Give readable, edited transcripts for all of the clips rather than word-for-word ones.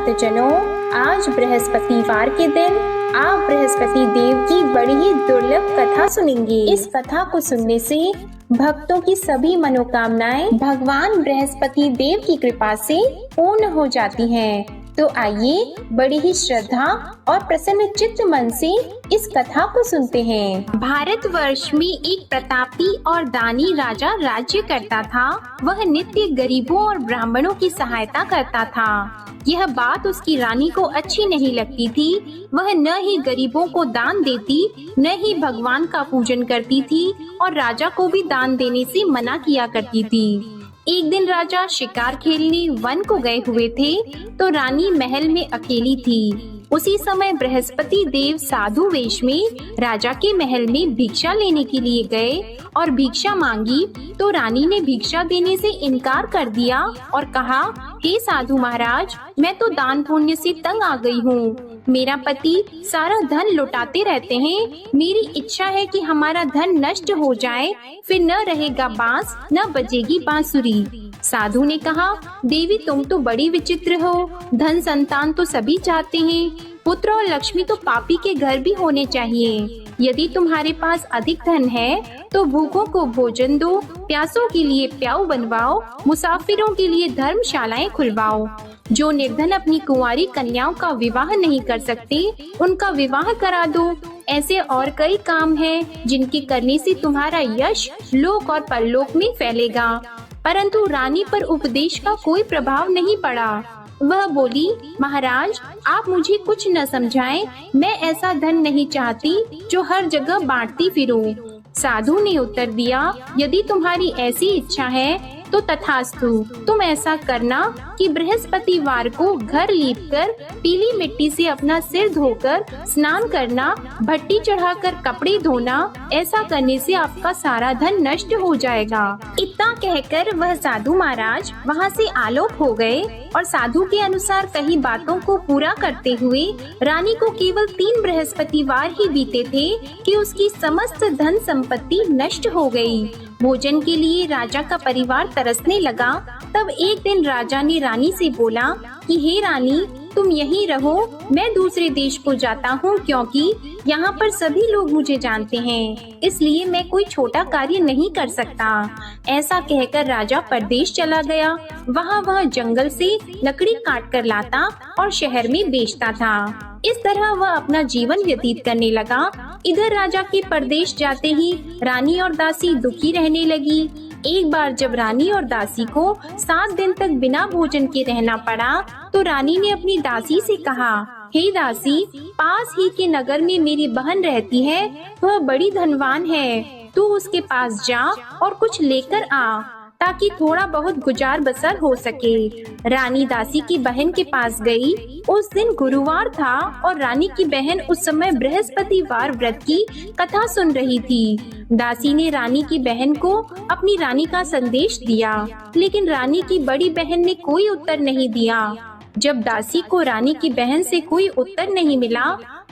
भक्तजनों, आज बृहस्पतिवार के दिन आप बृहस्पति देव की बड़ी ही दुर्लभ कथा सुनेंगे। इस कथा को सुनने से भक्तों की सभी मनोकामनाएं भगवान बृहस्पति देव की कृपा से पूर्ण हो जाती हैं। तो आइए बड़ी ही श्रद्धा और प्रसन्न चित्त मन से इस कथा को सुनते हैं। भारतवर्ष में एक प्रतापी और दानी राजा राज्य करता था। वह नित्य गरीबों और ब्राह्मणों की सहायता करता था। यह बात उसकी रानी को अच्छी नहीं लगती थी। वह न ही गरीबों को दान देती, न ही भगवान का पूजन करती थी और राजा को भी दान देने से मना किया करती थी। एक दिन राजा शिकार खेलने वन को गए हुए थे, तो रानी महल में अकेली थी। उसी समय बृहस्पति देव साधु वेश में राजा के महल में भिक्षा लेने के लिए गए और भिक्षा मांगी, तो रानी ने भिक्षा देने से इनकार कर दिया और कहा, हे साधु महाराज, मैं तो दान पुण्य से तंग आ गई हूँ। मेरा पति सारा धन लुटाते रहते हैं। मेरी इच्छा है कि हमारा धन नष्ट हो जाए, फिर न रहेगा बांस, न बजेगी बांसुरी। साधु ने कहा, देवी तुम तो बड़ी विचित्र हो। धन संतान तो सभी चाहते हैं, पुत्र और लक्ष्मी तो पापी के घर भी होने चाहिए। यदि तुम्हारे पास अधिक धन है तो भूखों को भोजन दो, प्यासों के लिए प्याऊ बनवाओ, मुसाफिरों के लिए धर्मशालाएं खुलवाओ। जो निर्धन अपनी कुंवारी कन्याओं का विवाह नहीं कर सकते, उनका विवाह करा दो। ऐसे और कई काम हैं जिनके करने से तुम्हारा यश लोक और परलोक में फैलेगा। परंतु रानी पर उपदेश का कोई प्रभाव नहीं पड़ा। वह बोली, महाराज आप मुझे कुछ न समझाएं। मैं ऐसा धन नहीं चाहती जो हर जगह बांटती फिरूं। साधु ने उत्तर दिया, यदि तुम्हारी ऐसी इच्छा है तो तथास्तु। तुम ऐसा करना कि बृहस्पतिवार को घर लीपकर पीली मिट्टी से अपना सिर धोकर स्नान करना, भट्टी चढ़ाकर कपड़े धोना। ऐसा करने से आपका सारा धन नष्ट हो जाएगा। इतना कहकर वह साधु महाराज वहाँ से आलोक हो गए और साधु के अनुसार कही बातों को पूरा करते हुए रानी को केवल 3 बृहस्पतिवार ही बीते थे कि उसकी समस्त धन संपत्ति नष्ट हो गई। भोजन के लिए राजा का परिवार तरसने लगा। तब एक दिन राजा ने रानी से बोला कि हे रानी, तुम यहीं रहो, मैं दूसरे देश को जाता हूँ, क्योंकि यहाँ पर सभी लोग मुझे जानते हैं, इसलिए मैं कोई छोटा कार्य नहीं कर सकता। ऐसा कहकर राजा परदेश चला गया। वहाँ वह जंगल से लकड़ी काट कर लाता और शहर में बेचता था। इस तरह वह अपना जीवन व्यतीत करने लगा। इधर राजा के परदेश जाते ही रानी और दासी दुखी रहने लगी। एक बार जब रानी और दासी को 7 दिन तक बिना भोजन के रहना पड़ा, तो रानी ने अपनी दासी से कहा, हे दासी, पास ही के नगर में मेरी बहन रहती है, वह बड़ी धनवान है। तू उसके पास जा और कुछ लेकर आ, ताकि थोड़ा बहुत गुजार बसर हो सके। रानी दासी की बहन के पास गई। उस दिन गुरुवार था और रानी की बहन उस समय बृहस्पतिवार व्रत की कथा सुन रही थी। दासी ने रानी की बहन को अपनी रानी का संदेश दिया, लेकिन रानी की बड़ी बहन ने कोई उत्तर नहीं दिया। जब दासी को रानी की बहन से कोई उत्तर नहीं मिला,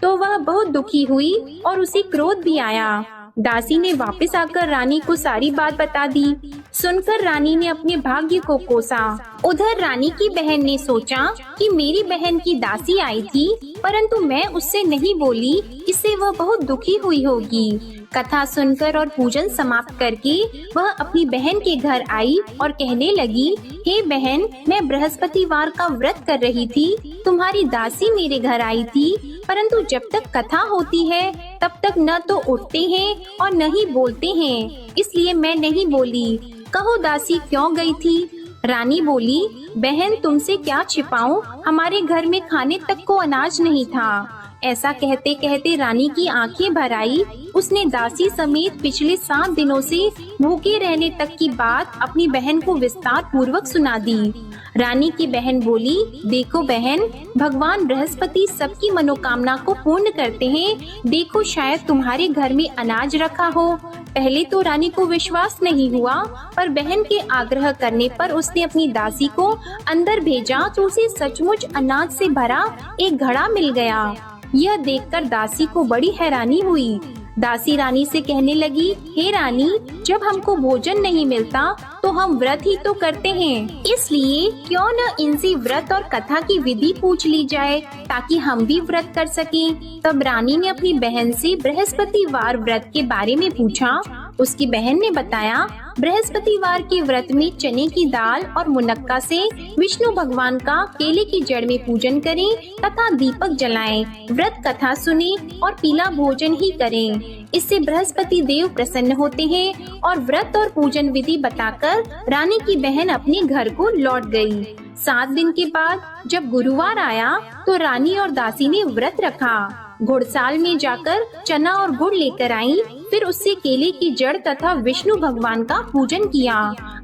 तो वह बहुत दुखी हुई और उसे क्रोध भी आया। दासी ने वापस आकर रानी को सारी बात बता दी। सुनकर रानी ने अपने भाग्य को कोसा। उधर रानी की बहन ने सोचा कि मेरी बहन की दासी आई थी, परंतु मैं उससे नहीं बोली, इससे वह बहुत दुखी हुई होगी। कथा सुनकर और पूजन समाप्त करके वह अपनी बहन के घर आई और कहने लगी, हे बहन, मैं बृहस्पतिवार का व्रत कर रही थी। तुम्हारी दासी मेरे घर आई थी, परंतु जब तक कथा होती है तब तक न तो उठते हैं और न ही बोलते हैं, इसलिए मैं नहीं बोली। कहो दासी क्यों गई थी? रानी बोली, बहन तुमसे क्या छिपाऊं, हमारे घर में खाने तक को अनाज नहीं था। ऐसा कहते कहते रानी की आंखें भर आई। उसने दासी समेत पिछले 7 दिनों से भूखे रहने तक की बात अपनी बहन को विस्तार पूर्वक सुना दी। रानी की बहन बोली, देखो बहन, भगवान बृहस्पति सबकी मनोकामना को पूर्ण करते हैं। देखो शायद तुम्हारे घर में अनाज रखा हो। पहले तो रानी को विश्वास नहीं हुआ, पर बहन के आग्रह करने पर उसने अपनी दासी को अंदर भेजा तो उसे सचमुच अनाज से भरा एक घड़ा मिल गया। यह देखकर दासी को बड़ी हैरानी हुई। दासी रानी से कहने लगी, हे रानी, जब हमको भोजन नहीं मिलता तो तो हम व्रत ही तो करते हैं, इसलिए क्यों न इनसे व्रत और कथा की विधि पूछ ली जाए ताकि हम भी व्रत कर सकें। तब रानी ने अपनी बहन से बृहस्पतिवार व्रत के बारे में पूछा। उसकी बहन ने बताया, बृहस्पतिवार के व्रत में चने की दाल और मुनक्का से विष्णु भगवान का केले की जड़ में पूजन करें तथा दीपक जलाएं, व्रत कथा सुनें और पीला भोजन ही करें। इससे बृहस्पति देव प्रसन्न होते हैं। और व्रत और पूजन विधि बताकर रानी की बहन अपने घर को लौट गई। 7 दिन के बाद जब गुरुवार आया तो रानी और दासी ने व्रत रखा। घुड़साल में जाकर चना और गुड़ लेकर आई, फिर उससे केले की जड़ तथा विष्णु भगवान का पूजन किया।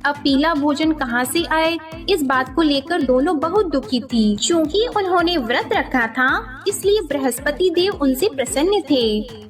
अब पीला भोजन कहाँ से आए, इस बात को लेकर दोनों बहुत दुखी थी। क्योंकि उन्होंने व्रत रखा था, इसलिए बृहस्पति देव उनसे प्रसन्न थे।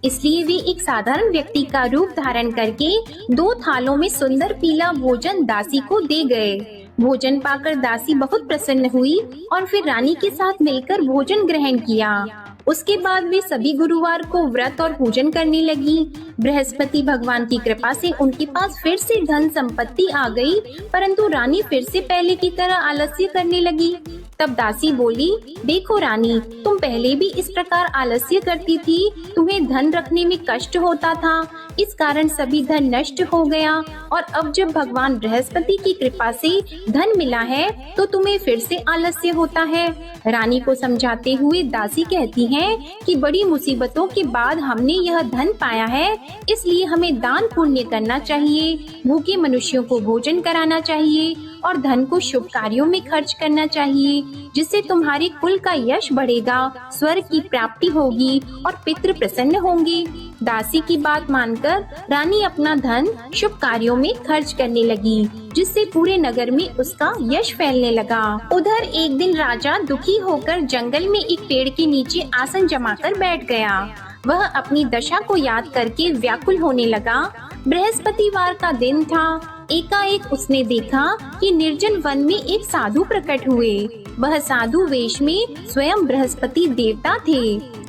इसलिए वे एक साधारण व्यक्ति का रूप धारण करके 2 थालों में सुंदर पीला भोजन दासी को दे गए। भोजन पाकर दासी बहुत प्रसन्न हुई और फिर रानी के साथ मिलकर भोजन ग्रहण किया। उसके बाद वे सभी गुरुवार को व्रत और पूजन करने लगी। बृहस्पति भगवान की कृपा से उनके पास फिर से धन संपत्ति आ गई, परंतु रानी फिर से पहले की तरह आलस्य करने लगी। तब दासी बोली, देखो रानी, तुम पहले भी इस प्रकार आलस्य करती थी, तुम्हें धन रखने में कष्ट होता था, इस कारण सभी धन नष्ट हो गया और अब जब भगवान बृहस्पति की कृपा से धन मिला है तो तुम्हें फिर से आलस्य होता है। रानी को समझाते हुए दासी कहती है कि बड़ी मुसीबतों के बाद हमने यह धन पाया है, इसलिए हमें दान पुण्य करना चाहिए, भूखे मनुष्यों को भोजन कराना चाहिए और धन को शुभ कार्यों में खर्च करना चाहिए, जिससे तुम्हारे कुल का यश बढ़ेगा, स्वर्ग की प्राप्ति होगी और पितृ प्रसन्न होंगे। दासी की बात मानकर रानी अपना धन शुभ कार्यों में खर्च करने लगी, जिससे पूरे नगर में उसका यश फैलने लगा। उधर एक दिन राजा दुखी होकर जंगल में एक पेड़ के नीचे आसन जमाकर बैठ गया। वह अपनी दशा को याद करके व्याकुल होने लगा। बृहस्पतिवार का दिन था। एकाएक उसने देखा कि निर्जन वन में एक साधु प्रकट हुए। वह साधु वेश में स्वयं बृहस्पति देवता थे।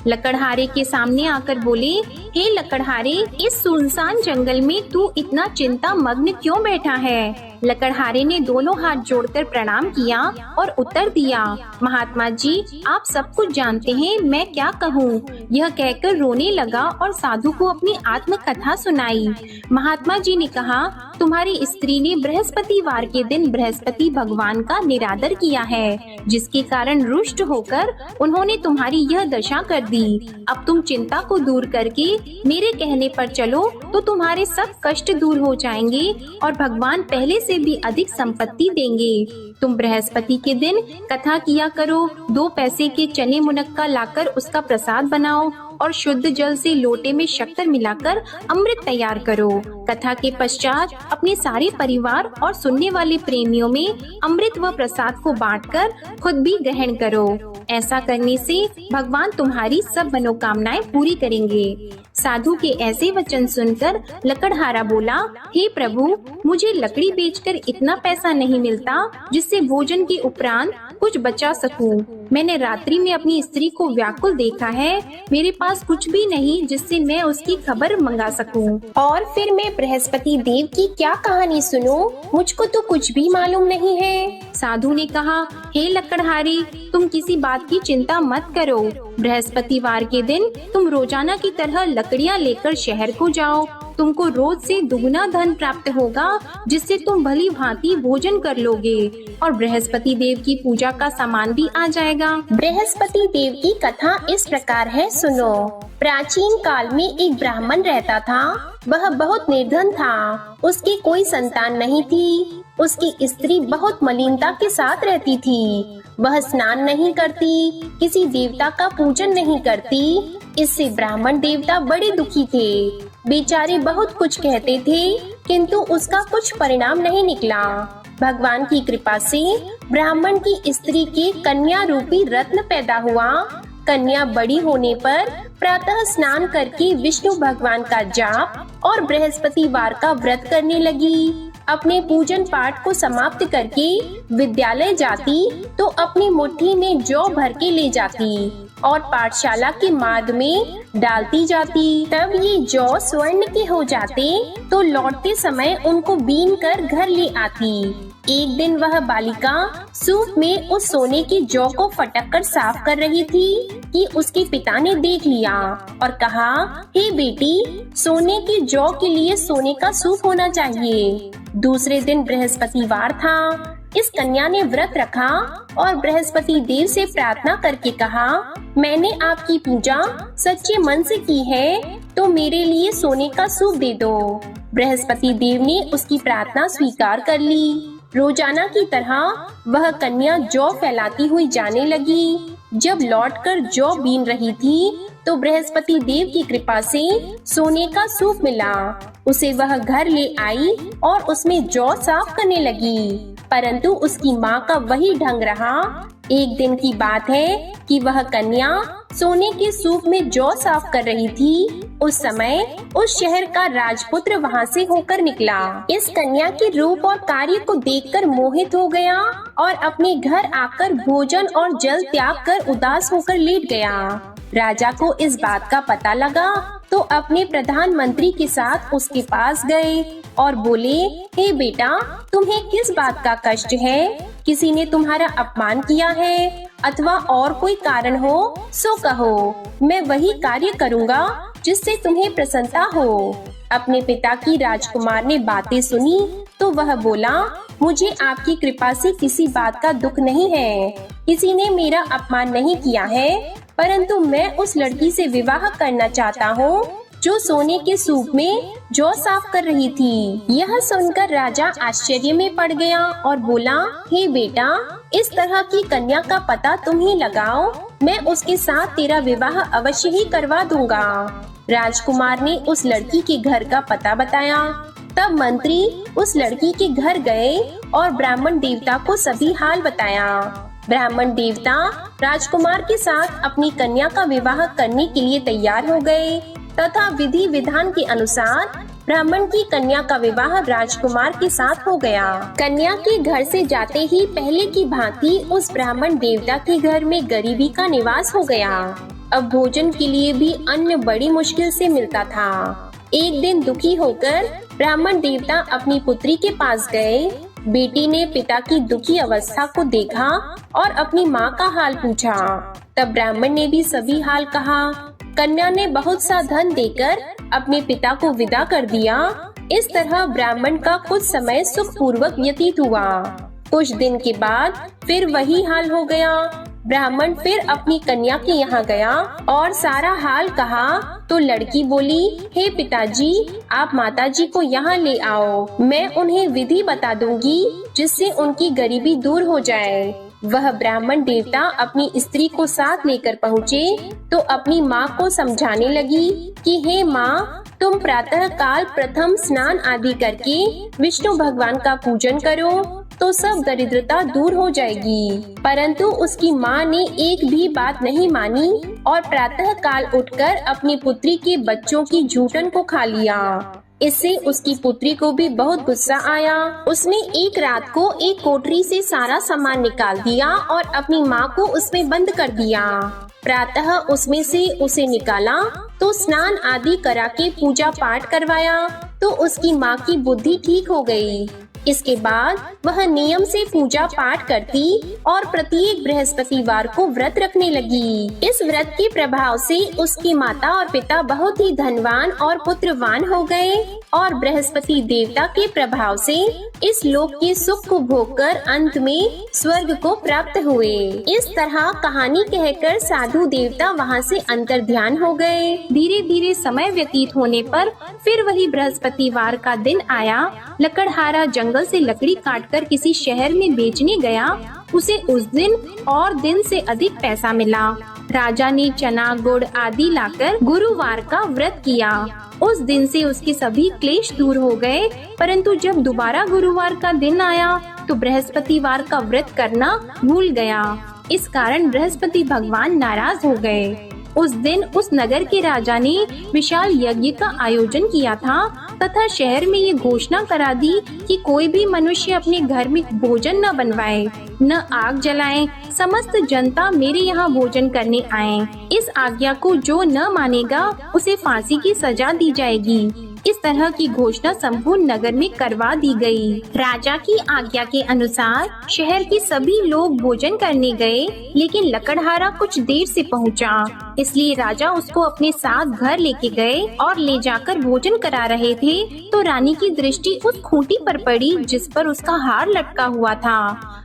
लकड़हारे के सामने आकर बोले, हे लकड़हारे, इस सुनसान जंगल में तू इतना चिंता मग्न क्यों बैठा है? लकड़हारे ने दोनों हाथ जोड़कर प्रणाम किया और उत्तर दिया, महात्मा जी, आप सब कुछ जानते हैं, मैं क्या कहूँ। यह कहकर रोने लगा और साधु को अपनी आत्म कथा सुनाई। महात्मा जी ने कहा, तुम्हारी स्त्री ने बृहस्पतिवार के दिन बृहस्पति भगवान का निरादर किया है, जिसके कारण रुष्ट होकर उन्होंने तुम्हारी यह दशा कर दी। अब तुम चिंता को दूर करके मेरे कहने पर चलो तो तुम्हारे सब कष्ट दूर हो जाएंगे और भगवान पहले से भी अधिक संपत्ति देंगे। तुम बृहस्पति के दिन कथा किया करो, 2 पैसे के चने मुनक्का लाकर उसका प्रसाद बनाओ और शुद्ध जल से लोटे में शक्कर मिलाकर अमृत तैयार करो। कथा के पश्चात अपने सारे परिवार और सुनने वाले प्रेमियों में अमृत व प्रसाद को बांटकर खुद भी ग्रहण करो। ऐसा करने से भगवान तुम्हारी सब मनोकामनाएं पूरी करेंगे। साधु के ऐसे वचन सुनकर लकड़हारा बोला, हे प्रभु, मुझे लकड़ी बेचकर इतना पैसा नहीं मिलता जिससे भोजन के उपरांत कुछ बचा सकूं। मैंने रात्रि में अपनी स्त्री को व्याकुल देखा है, मेरे पास कुछ भी नहीं जिससे मैं उसकी खबर मंगा सकूं। और फिर मैं बृहस्पति देव की क्या कहानी सुनूं? मुझको तो कुछ भी मालूम नहीं है। साधु ने कहा, हे लकड़हारी, तुम किसी बात की चिंता मत करो। बृहस्पतिवार के दिन तुम रोजाना की तरह लकड़ियाँ लेकर शहर को जाओ। तुमको रोज से दुगुना धन प्राप्त होगा, जिससे तुम भली भांति भोजन कर लोगे और बृहस्पति देव की पूजा का सामान भी आ जाएगा। बृहस्पति देव की कथा इस प्रकार है, सुनो। प्राचीन काल में एक ब्राह्मण रहता था। वह बहुत निर्धन था। उसकी कोई संतान नहीं थी। उसकी स्त्री बहुत मलिनता के साथ रहती थी। वह स्नान नहीं करती, किसी देवता का पूजन नहीं करती। इससे ब्राह्मण देवता बड़े दुखी थे। बेचारे बहुत कुछ कहते थे, किंतु उसका कुछ परिणाम नहीं निकला। भगवान की कृपा से ब्राह्मण की स्त्री के कन्या रूपी रत्न पैदा हुआ। कन्या बड़ी होने पर प्रातः स्नान करके विष्णु भगवान का जाप और बृहस्पतिवार का व्रत करने लगी। अपने पूजन पाठ को समाप्त करके विद्यालय जाती तो अपनी मुट्ठी में जौ भर के ले जाती और पाठशाला के मार्ग में डालती जाती। तब ये जौ स्वर्ण के हो जाते तो लौटते समय उनको बीन कर घर ले आती। एक दिन वह बालिका सूप में उस सोने की जौ को फटक कर साफ कर रही थी कि उसके पिता ने देख लिया और कहा, हे बेटी, सोने की जौ के लिए सोने का सूप होना चाहिए। दूसरे दिन बृहस्पतिवार था। इस कन्या ने व्रत रखा और बृहस्पति देव से प्रार्थना करके कहा, मैंने आपकी पूजा सच्चे मन से की है तो मेरे लिए सोने का सूप दे दो। बृहस्पति देव ने उसकी प्रार्थना स्वीकार कर ली। रोजाना की तरह वह कन्या जौ फैलाती हुई जाने लगी। जब लौटकर जौ बीन रही थी तो बृहस्पति देव की कृपा से सोने का सूप मिला। उसे वह घर ले आई और उसमें जौ साफ करने लगी, परंतु उसकी माँ का वही ढंग रहा। एक दिन की बात है कि वह कन्या सोने के सूप में जौ साफ कर रही थी। उस समय उस शहर का राजपुत्र वहाँ से होकर निकला। इस कन्या के रूप और कार्य को देखकर मोहित हो गया और अपने घर आकर भोजन और जल त्याग कर उदास होकर लेट गया। राजा को इस बात का पता लगा तो अपने प्रधानमंत्री के साथ उसके पास गए और बोले, हे बेटा, तुम्हें किस बात का कष्ट है? किसी ने तुम्हारा अपमान किया है अथवा और कोई कारण हो सो कहो, मैं वही कार्य करूँगा जिससे तुम्हें प्रसन्नता हो। अपने पिता की राजकुमार ने बातें सुनी तो वह बोला, मुझे आपकी कृपा से किसी बात का दुख नहीं है। किसी ने मेरा अपमान नहीं किया है, परंतु मैं उस लड़की से विवाह करना चाहता हूँ जो सोने के सूप में जौ साफ कर रही थी। यह सुनकर राजा आश्चर्य में पड़ गया और बोला, हे बेटा, इस तरह की कन्या का पता तुम ही लगाओ, मैं उसके साथ तेरा विवाह अवश्य ही करवा दूंगा। राजकुमार ने उस लड़की के घर का पता बताया। तब मंत्री उस लड़की के घर गए और ब्राह्मण देवता को सभी हाल बताया। ब्राह्मण देवता राजकुमार के साथ अपनी कन्या का विवाह करने के लिए तैयार हो गए तथा विधि विधान के अनुसार ब्राह्मण की कन्या का विवाह राजकुमार के साथ हो गया। कन्या के घर से जाते ही पहले की भांति उस ब्राह्मण देवता के घर में गरीबी का निवास हो गया। अब भोजन के लिए भी अन्न बड़ी मुश्किल से मिलता था। एक दिन दुखी होकर ब्राह्मण देवता अपनी पुत्री के पास गए। बेटी ने पिता की दुखी अवस्था को देखा और अपनी माँ का हाल पूछा। तब ब्राह्मण ने भी सभी हाल कहा। कन्या ने बहुत सा धन देकर अपने पिता को विदा कर दिया। इस तरह ब्राह्मण का कुछ समय सुखपूर्वक व्यतीत हुआ। कुछ दिन के बाद फिर वही हाल हो गया। ब्राह्मण फिर अपनी कन्या के यहाँ गया और सारा हाल कहा तो लड़की बोली, हे पिताजी, आप माताजी को यहाँ ले आओ, मैं उन्हें विधि बता दूंगी जिससे उनकी गरीबी दूर हो जाए। वह ब्राह्मण देवता अपनी स्त्री को साथ लेकर पहुँचे तो अपनी माँ को समझाने लगी कि हे माँ, तुम प्रातः काल प्रथम स्नान आदि करके विष्णु भगवान का पूजन करो तो सब दरिद्रता दूर हो जाएगी। परंतु उसकी माँ ने एक भी बात नहीं मानी और प्रातः काल उठकर अपनी पुत्री के बच्चों की जूठन को खा लिया। इससे उसकी पुत्री को भी बहुत गुस्सा आया। उसने एक रात को एक कोठरी से सारा सामान निकाल दिया और अपनी माँ को उसमें बंद कर दिया। प्रातः उसमें से उसे निकाला तो स्नान आदि करा के पूजा पाठ करवाया तो उसकी माँ की बुद्धि ठीक हो गई। इसके बाद वह नियम से पूजा पाठ करती और प्रत्येक बृहस्पतिवार को व्रत रखने लगी। इस व्रत के प्रभाव से उसकी माता और पिता बहुत ही धनवान और पुत्रवान हो गए और बृहस्पति देवता के प्रभाव से इस लोक के सुख को भोगकर अंत में स्वर्ग को प्राप्त हुए। इस तरह कहानी कहकर साधु देवता वहाँ से अंतर्ध्यान हो गए। धीरे धीरे समय व्यतीत होने पर फिर वही बृहस्पतिवार का दिन आया। लकड़हारा जंगल से लकड़ी काटकर किसी शहर में बेचने गया। उसे उस दिन और दिन से अधिक पैसा मिला। राजा ने चना गुड़ आदि लाकर गुरुवार का व्रत किया। उस दिन से उसके सभी क्लेश दूर हो गए। परंतु जब दोबारा गुरुवार का दिन आया तो बृहस्पतिवार का व्रत करना भूल गया। इस कारण बृहस्पति भगवान नाराज हो गए। उस दिन उस नगर के राजा ने विशाल यज्ञ का आयोजन किया था तथा शहर में ये घोषणा करा दी कि कोई भी मनुष्य अपने घर में भोजन न बनवाए, न आग जलाए। समस्त जनता मेरे यहाँ भोजन करने आए। इस आज्ञा को जो न मानेगा उसे फांसी की सजा दी जाएगी। इस तरह की घोषणा संपूर्ण नगर में करवा दी गई। राजा की आज्ञा के अनुसार शहर के सभी लोग भोजन करने गए, लेकिन लकड़हारा कुछ देर से पहुंचा। इसलिए राजा उसको अपने साथ घर लेके गए और ले जाकर भोजन करा रहे थे तो रानी की दृष्टि उस खूंटी पर पड़ी जिस पर उसका हार लटका हुआ था।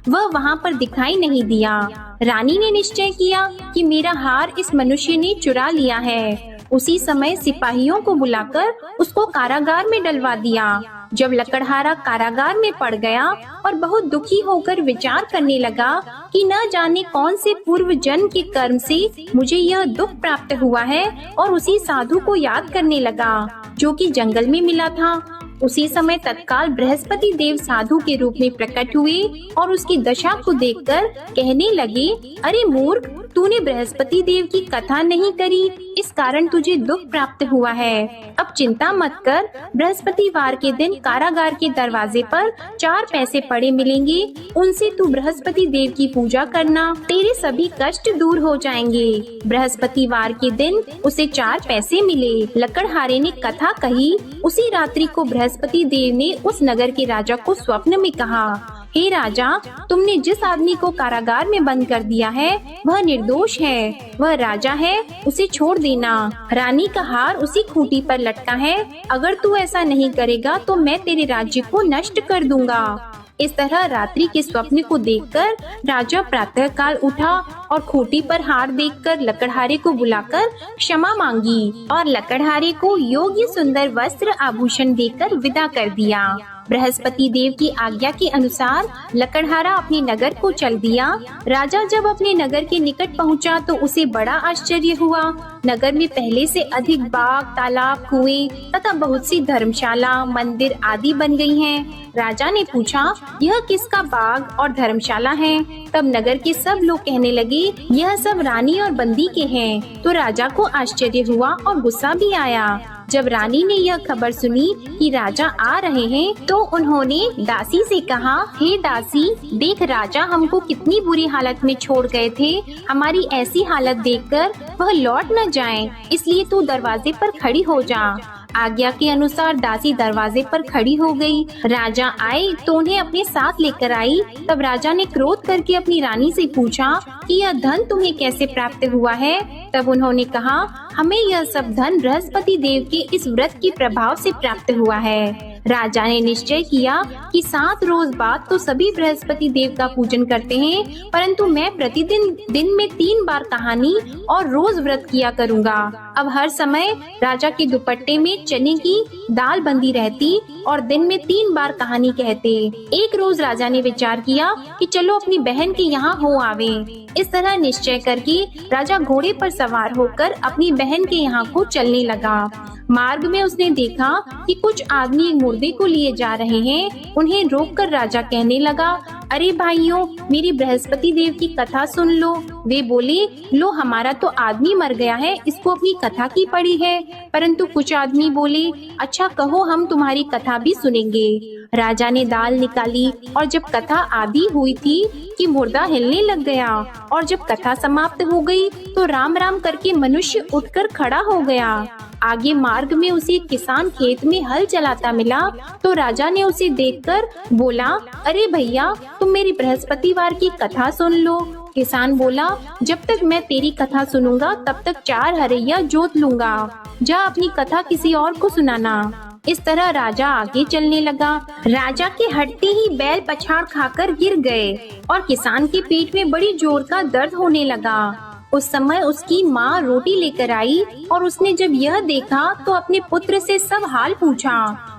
वह वहाँ पर दिखाई नहीं दिया। रानी ने निश्चय किया कि मेरा हार इस मनुष्य ने चुरा लिया है। उसी समय सिपाहियों को बुलाकर उसको कारागार में डलवा दिया। जब लकड़हारा कारागार में पड़ गया और बहुत दुखी होकर विचार करने लगा कि न जाने कौन से पूर्व जन्म के कर्म से मुझे यह दुख प्राप्त हुआ है, और उसी साधु को याद करने लगा जो कि जंगल में मिला था। उसी समय तत्काल बृहस्पति देव साधु के रूप में प्रकट हुए और उसकी दशा को देखकर कहने लगे, अरे मूर्ख, तूने बृहस्पति देव की कथा नहीं करी, इस कारण तुझे दुख प्राप्त हुआ है। अब चिंता मत कर, बृहस्पतिवार के दिन कारागार के दरवाजे पर 4 पैसे पड़े मिलेंगे, उनसे तू बृहस्पति देव की पूजा करना, तेरे सभी कष्ट दूर हो जाएंगे। बृहस्पतिवार के दिन उसे 4 पैसे मिले। लकड़हारे ने कथा कही। उसी रात्रि को बृहस्पति देव ने उस नगर के राजा को स्वप्न में कहा, हे राजा, तुमने जिस आदमी को कारागार में बंद कर दिया है वह निर्दोष है, वह राजा है, उसे छोड़ देना। रानी का हार उसी खूंटी पर लटका है। अगर तू ऐसा नहीं करेगा तो मैं तेरे राज्य को नष्ट कर दूंगा। इस तरह रात्रि के स्वप्न को देखकर राजा प्रातः काल उठा और खूंटी पर हार देखकर लकड़हारे को बुलाकर क्षमा मांगी और लकड़हारे को योग्य सुंदर वस्त्र आभूषण देकर विदा कर दिया। बृहस्पति देव की आज्ञा के अनुसार लकड़हारा अपने नगर को चल दिया। राजा जब अपने नगर के निकट पहुंचा तो उसे बड़ा आश्चर्य हुआ। नगर में पहले से अधिक बाग, तालाब, कुएं तथा बहुत सी धर्मशाला, मंदिर आदि बन गई हैं। राजा ने पूछा, यह किसका बाग और धर्मशाला है? तब नगर के सब लोग कहने लगे, यह सब रानी और बंदी के हैं। तो राजा को आश्चर्य हुआ और गुस्सा भी आया। जब रानी ने यह खबर सुनी कि राजा आ रहे हैं तो उन्होंने दासी से कहा, हे दासी, देख राजा हमको कितनी बुरी हालत में छोड़ गए थे। हमारी ऐसी हालत देखकर वह लौट न जाएं, इसलिए तू दरवाजे पर खड़ी हो जा। आज्ञा के अनुसार दासी दरवाजे पर खड़ी हो गई। राजा आए तो उन्हें अपने साथ लेकर आई। तब राजा ने क्रोध करके अपनी रानी से पूछा कि यह धन तुम्हें कैसे प्राप्त हुआ है? तब उन्होंने कहा, हमें यह सब धन बृहस्पति देव के इस व्रत के प्रभाव से प्राप्त हुआ है। राजा ने निश्चय किया कि 7 रोज बाद तो सभी बृहस्पति देव का पूजन करते हैं, परंतु मैं प्रतिदिन दिन में 3 बार कहानी और रोज व्रत किया करूँगा। अब हर समय राजा के दुपट्टे में चने की दाल बंधी रहती और दिन में 3 बार कहानी कहते। एक रोज राजा ने विचार किया कि चलो अपनी बहन के यहाँ हो आवे। इस तरह निश्चय करके राजा घोड़े पर सवार होकर अपनी बहन के यहाँ को चलने लगा। मार्ग में उसने देखा कि कुछ आदमी एक मुर्दे को लिए जा रहे हैं। उन्हें रोककर राजा कहने लगा, अरे भाइयों, मेरी बृहस्पति देव की कथा सुन लो। वे बोले, लो हमारा तो आदमी मर गया है, इसको अपनी कथा की पड़ी है। परंतु कुछ आदमी बोले, अच्छा कहो, हम तुम्हारी कथा भी सुनेंगे। राजा ने दाल निकाली और जब कथा आधी हुई थी कि मुर्दा हिलने लग गया, और जब कथा समाप्त हो गई तो राम राम करके मनुष्य उठकर खड़ा हो गया। आगे मार्ग में उसे एक किसान खेत में हल चलाता मिला तो राजा ने उसे देखकर बोला, अरे भैया, तुम मेरी बृहस्पतिवार की कथा सुन लो। किसान बोला, जब तक मैं तेरी कथा सुनूंगा तब तक 4 हरैया जोत लूंगा। जा अपनी कथा किसी और को सुनाना। इस तरह राजा आगे चलने लगा। राजा के हटते ही बैल पछाड़ खाकर गिर गए और किसान के पेट में बड़ी जोर का दर्द होने लगा। उस समय उसकी माँ रोटी लेकर आई और उसने जब यह देखा तो अपने पुत्र से सब हाल पूछा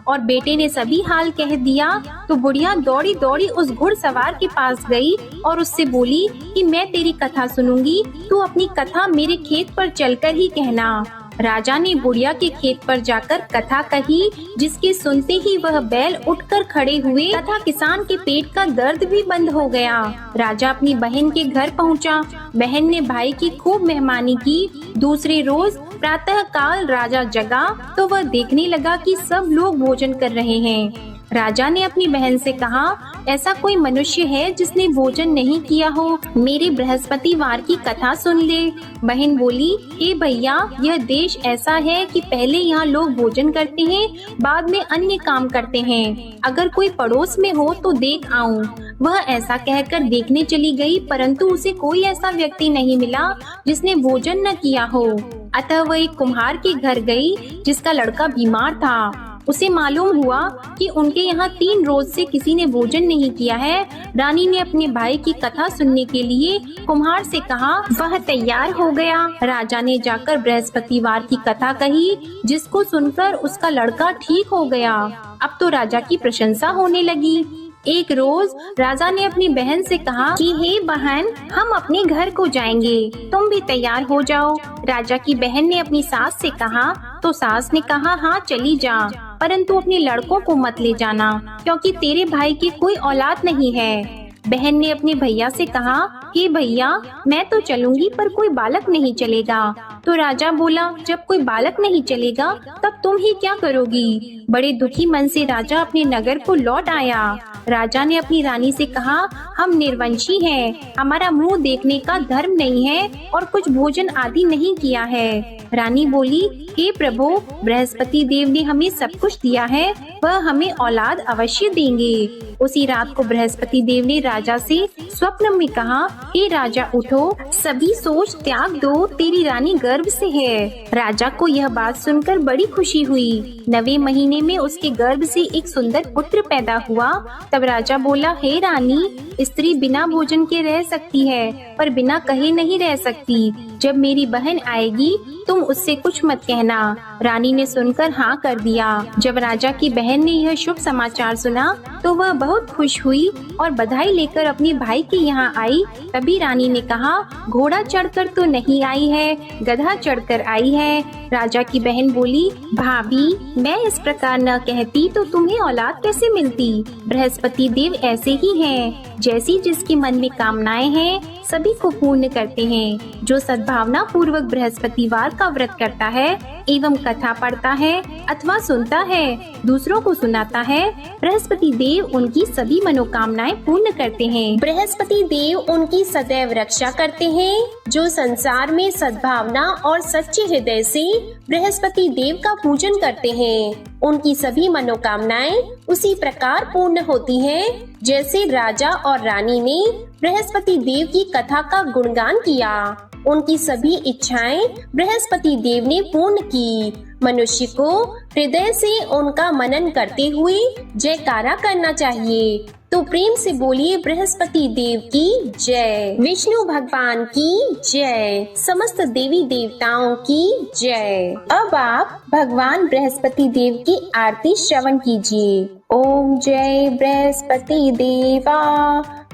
और बेटे ने सभी हाल कह दिया। तो बुढ़िया दौड़ी दौड़ी उस घुड़सवार के पास गई और उससे बोली कि मैं तेरी कथा सुनूंगी, तू अपनी कथा मेरे खेत पर चलकर ही कहना। राजा ने बुढ़िया के खेत पर जाकर कथा कही, जिसके सुनते ही वह बैल उठकर खड़े हुए तथा किसान के पेट का दर्द भी बंद हो गया। राजा अपनी बहन के घर पहुंचा। बहन ने भाई की खूब मेहमानी की। दूसरे रोज प्रातः काल राजा जगा तो वह देखने लगा कि सब लोग भोजन कर रहे हैं। राजा ने अपनी बहन से कहा, ऐसा कोई मनुष्य है जिसने भोजन नहीं किया हो? मेरे बृहस्पतिवार की कथा सुन ले। बहन बोली, हे भैया, यह देश ऐसा है कि पहले यहाँ लोग भोजन करते हैं, बाद में अन्य काम करते हैं। अगर कोई पड़ोस में हो तो देख आऊं। वह ऐसा कहकर देखने चली गई, परंतु उसे कोई ऐसा व्यक्ति नहीं मिला जिसने भोजन न किया हो। अतः वह एक कुम्हार के घर गई जिसका लड़का बीमार था। उसे मालूम हुआ कि उनके यहाँ 3 रोज से किसी ने भोजन नहीं किया है। रानी ने अपने भाई की कथा सुनने के लिए कुम्हार से कहा। वह तैयार हो गया। राजा ने जाकर बृहस्पतिवार की कथा कही, जिसको सुनकर उसका लड़का ठीक हो गया। अब तो राजा की प्रशंसा होने लगी। एक रोज राजा ने अपनी बहन से कहा कि हे बहन, हम अपने घर को जाएंगे, तुम भी तैयार हो जाओ। राजा की बहन ने अपनी सास से कहा तो सास ने कहा, हाँ चली जा, परंतु अपने लड़कों को मत ले जाना, क्योंकि तेरे भाई की कोई औलाद नहीं है। बहन ने अपने भैया से कहा, हे भैया, मैं तो चलूंगी पर कोई बालक नहीं चलेगा। तो राजा बोला, जब कोई बालक नहीं चलेगा तब तुम ही क्या करोगी? बड़े दुखी मन से राजा अपने नगर को लौट आया। राजा ने अपनी रानी से कहा, हम निर्वंशी हैं, हमारा मुंह देखने का धर्म नहीं है और कुछ भोजन आदि नहीं किया है। रानी बोली, हे प्रभु, बृहस्पति देव ने हमें सब कुछ दिया है, वह हमें औलाद अवश्य देंगे। उसी रात को बृहस्पति देव ने राजा से स्वप्न में कहा, हे राजा उठो, सभी सोच त्याग दो, तेरी रानी गर्भ से है। राजा को यह बात सुनकर बड़ी खुशी हुई। 9वें महीने में उसके गर्भ से एक सुंदर पुत्र पैदा हुआ। तब राजा बोला, हे रानी, स्त्री बिना भोजन के रह सकती है, पर बिना कहे नहीं रह सकती। जब मेरी बहन आएगी तुम उससे कुछ मत कहना। रानी ने सुनकर हाँ कर दिया। जब राजा की बहन ने यह शुभ समाचार सुना तो वह बहुत खुश हुई और बधाई लेकर अपने भाई के यहाँ आई। तभी रानी ने कहा, घोड़ा चढ़कर तो नहीं आई है, गधा चढ़कर आई है। राजा की बहन बोली, भाभी, मैं इस प्रकार न कहती तो तुम्हें औलाद कैसे मिलती? बृहस्पति देव ऐसे ही हैं, जैसी जिसके मन में कामनाएं हैं सभी को पूर्ण करते हैं। जो सद्भावना पूर्वक बृहस्पतिवार का व्रत करता है एवं कथा पढ़ता है अथवा सुनता है, दूसरों को सुनाता है, बृहस्पति देव उनकी सभी मनोकामनाएं पूर्ण करते हैं। बृहस्पति देव उनकी सदैव रक्षा करते हैं। जो संसार में सद्भावना और सच्चे हृदय से बृहस्पति देव का पूजन करते हैं, उनकी सभी मनोकामनाएं उसी प्रकार पूर्ण होती हैं, जैसे राजा और रानी ने बृहस्पति देव की कथा का गुणगान किया। उनकी सभी इच्छाएं बृहस्पति देव ने पूर्ण की। मनुष्य को हृदय से उनका मनन करते हुए जयकारा करना चाहिए। तो प्रेम से बोलिए, बृहस्पति देव की जय, विष्णु भगवान की जय, समस्त देवी देवताओं की जय। अब आप भगवान बृहस्पति देव की आरती श्रवण कीजिए। ओम जय बृहस्पति देवा,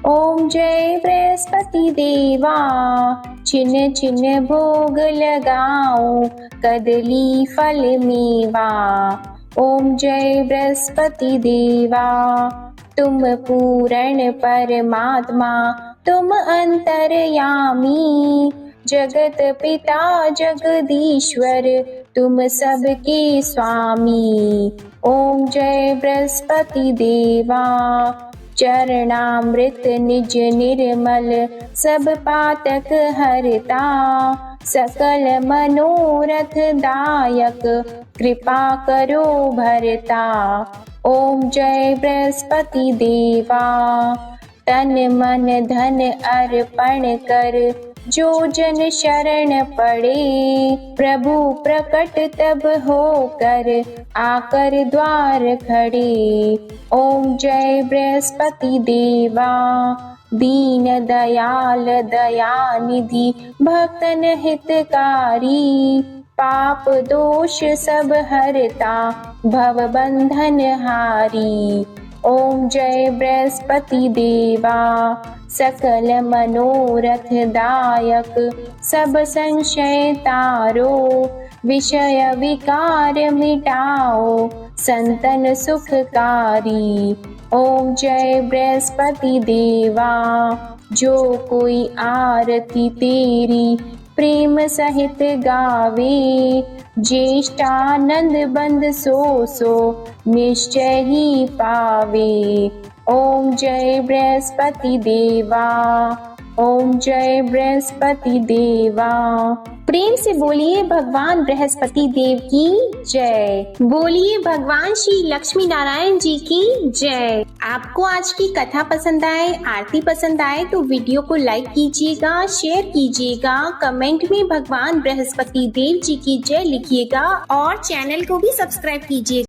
ओम जय बृहस्पति देवा, छिन छिन भोग लगाऊं कदली फल मेवा। ओम जय बृहस्पति देवा, तुम पूर्ण परमात्मा, तुम अंतर्यामी, जगत पिता जगदीश्वर, तुम सबके स्वामी। ओम जय बृहस्पति देवा, चरणामृत निज निर्मल, सब पातक हरता, सकल मनोरथ दायक, कृपा करो भरता। ओम जय बृहस्पति देवा, तन मन धन अर्पण कर, जो जन शरण पड़े, प्रभु प्रकट तब होकर, आकर द्वार खड़े। ओम जय बृहस्पति देवा, दीन दयाल दयानिधि, भक्तन हितकारी, पाप दोष सब हरता, भव बंधन हारी। ओम जय बृहस्पति देवा, सकल मनोरथ दायक, सब संशय तारो, विषय विकार मिटाओ संतन सुखकारी। ओम जय बृहस्पति देवा, जो कोई आरती तेरी प्रेम सहित गावे, ज्येष्ठानंद बंद सो निश्चय ही पावे। ओम जय बृहस्पति देवा, ओम जय बृहस्पति देवा। प्रेम से बोलिए भगवान बृहस्पति देव की जय। बोलिए भगवान श्री लक्ष्मी नारायण जी की जय। आपको आज की कथा पसंद आए, आरती पसंद आए तो वीडियो को लाइक कीजिएगा, शेयर कीजिएगा, कमेंट में भगवान बृहस्पति देव जी की जय लिखिएगा और चैनल को भी सब्सक्राइब कीजिएगा।